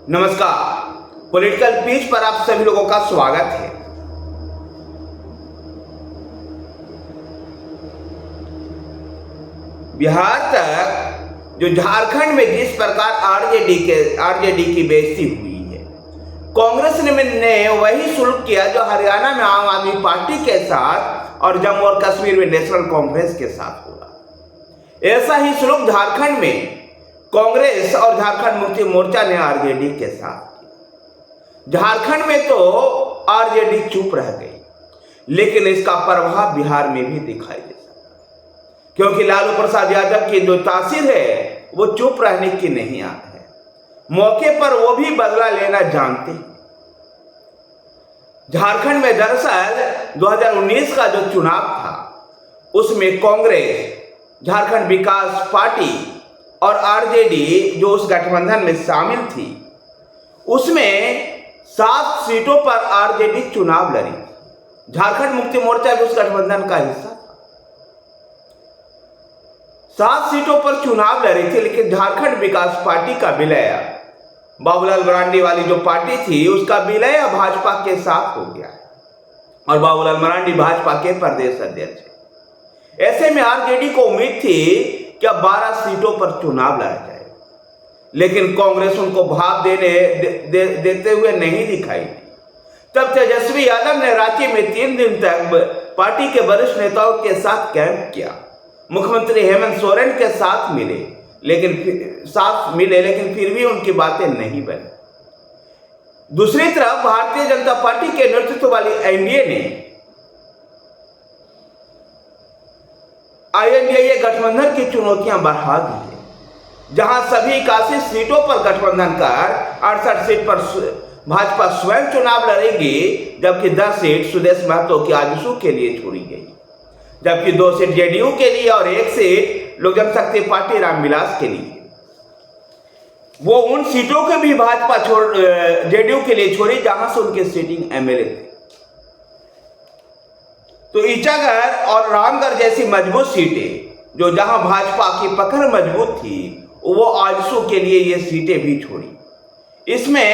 नमस्कार, political peach पर आप सभी लोगों का स्वागत है। बिहार तक जो झारखंड में जिस प्रकार आरजेडी की बेइज्जती हुई है, कांग्रेस ने वही शुल्क किया जो हरियाणा में आम आदमी पार्टी के साथ और जम्मू और कश्मीर में नेशनल कॉन्फ्रेंस के साथ हुआ। ऐसा ही शुल्क झारखंड में कांग्रेस और झारखंड मुक्ति मोर्चा ने आरजेडी के साथ किया। झारखंड में तो आरजेडी चुप रह गई, लेकिन इसका प्रभाव बिहार में भी दिखाई दे सकता, क्योंकि लालू प्रसाद यादव की जो तासीर है वो चुप रहने की नहीं आती है। मौके पर वो भी बदला लेना जानते हैं। झारखंड में दरअसल 2019 का जो चुनाव था उसमें कांग्रेस, झारखंड विकास पार्टी और आरजेडी जो उस गठबंधन में शामिल थी, उसमें 7 सीटों पर आरजेडी चुनाव लड़ी। झारखंड मुक्ति मोर्चा भी उस गठबंधन का हिस्सा था। 7 सीटों पर चुनाव लड़ी थी, लेकिन झारखंड विकास पार्टी का विलय, बाबूलाल मरांडी वाली जो पार्टी थी उसका विलय भाजपा के साथ हो गया है और बाबूलाल मरांडी भाजपा के प्रदेश अध्यक्ष है। ऐसे में आरजेडी को उम्मीद थी कि अब 12 सीटों पर चुनाव लड़ा जाए, लेकिन कांग्रेस उनको भाव देते हुए नहीं दिखाई दी। तब तेजस्वी यादव ने रांची में 3 दिन तक पार्टी के वरिष्ठ नेताओं के साथ कैंप किया। मुख्यमंत्री हेमंत सोरेन के साथ मिले, लेकिन फिर भी उनकी बातें नहीं बनी। दूसरी तरफ भारतीय जनता पार्टी के नेतृत्व वाली एनडीए गठबंधन की चुनौतियां बढ़ा दी है। जहां सभी 81 सीटों पर गठबंधन कर 68 सीट पर भाजपा स्वयं चुनाव लड़ेगी, जबकि 10 सीट सुदेश महतो की आजसू के लिए छोड़ी गई, जबकि 2 सीट जेडीयू के लिए और 1 सीट लोक जनशक्ति पार्टी रामविलास के लिए। वो उन सीटों के भी भाजपा जेडीयू के लिए छोड़ी जहां से उनके सीटिंग एमएलए थे। तो ईचागढ़ और रामगढ़ जैसी मजबूत सीटें जो जहां भाजपा की पकड़ मजबूत थी, वो आजसू के लिए ये सीटें भी छोड़ी। इसमें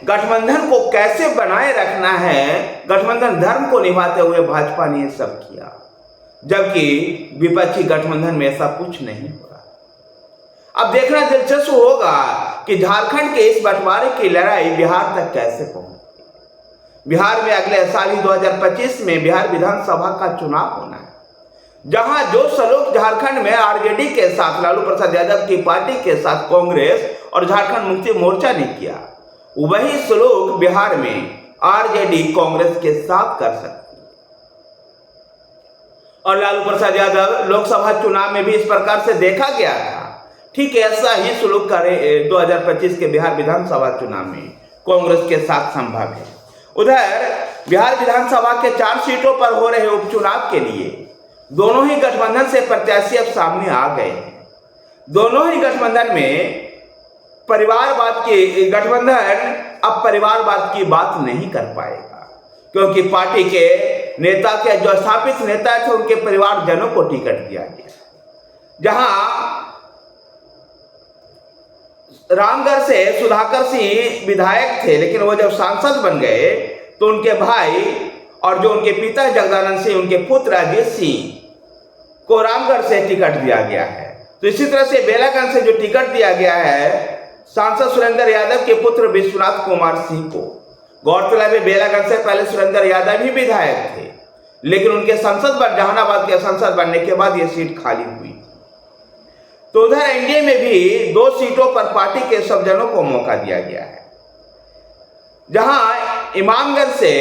गठबंधन को कैसे बनाए रखना है, गठबंधन धर्म को निभाते हुए भाजपा ने ये सब किया, जबकि विपक्षी गठबंधन में ऐसा कुछ नहीं हो रहा। अब देखना दिलचस्प होगा कि झारखंड के इस बंटवारे की लड़ाई बिहार तक कैसे पहुंची। बिहार में अगले साल ही 2025 में बिहार विधानसभा का चुनाव होना है, जहां जो सलूक झारखंड में आरजेडी के साथ, लालू प्रसाद यादव की पार्टी के साथ कांग्रेस और झारखंड मुक्ति मोर्चा ने किया, वही सलूक बिहार में आरजेडी कांग्रेस के साथ कर सकती है। और लालू प्रसाद यादव लोकसभा चुनाव में भी इस प्रकार से देखा गया था। ठीक ऐसा ही सलूक करे 2025 के बिहार विधानसभा चुनाव में कांग्रेस के साथ संभव है। उधर बिहार विधानसभा के 4 सीटों पर हो रहे उपचुनाव के लिए दोनों ही गठबंधन से प्रत्याशी अब सामने आ गए हैं। दोनों ही गठबंधन में अब परिवारवाद की बात नहीं कर पाएगा, क्योंकि पार्टी के नेता के जो स्थापित नेता थे उनके परिवारजनों को टिकट दिया गया। जहां रामगढ़ से सुधाकर सिंह विधायक थे, लेकिन वो जब सांसद बन गए तो उनके भाई और जो उनके पिता जगदानंद सिंह, उनके पुत्र अजीत सिंह को रामगढ़ से टिकट दिया गया है। तो इसी तरह से बेलागंज से जो टिकट दिया गया है सांसद सुरेंद्र यादव के पुत्र विश्वनाथ कुमार सिंह को। गौरतलब है बेलागंज से पहले सुरेंद्र यादव ही विधायक थे, लेकिन उनके जहानाबाद के सांसद बनने के बाद ये सीट खाली हुई। तो उधर एनडीए में भी 2 सीटों पर पार्टी के सब जनों को मौका दिया गया है। जहां इमामगंज से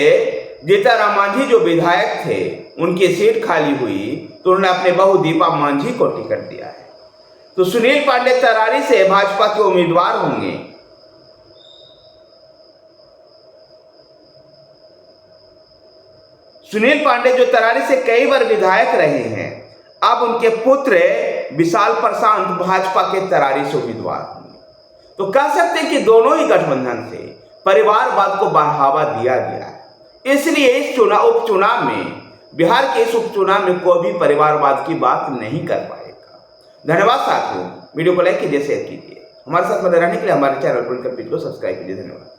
जीताराम मांझी जो विधायक थे उनकी सीट खाली हुई, तो उन्होंने अपने बहू दीपा मांझी को टिकट दिया है। तो सुनील पांडे तरारी से भाजपा के उम्मीदवार होंगे। सुनील पांडे जो तरारी से कई बार विधायक रहे हैं, अब उनके पुत्र विशाल प्रशांत भाजपा के तरारी से उम्मीदवार होंगे। तो कह सकते हैं कि दोनों ही गठबंधन से परिवारवाद को बढ़ावा दिया गया है। इसलिए इस उपचुनाव में, बिहार के इस उपचुनाव में कोई भी परिवारवाद की बात नहीं कर पाएगा। धन्यवाद साथियों, वीडियो को लाइक कीजिए, शेयर कीजिए। हमारे साथ बने रहने के लिए हमारे चैनल पोलिटिकल पेज को सब्सक्राइब कीजिए। धन्यवाद।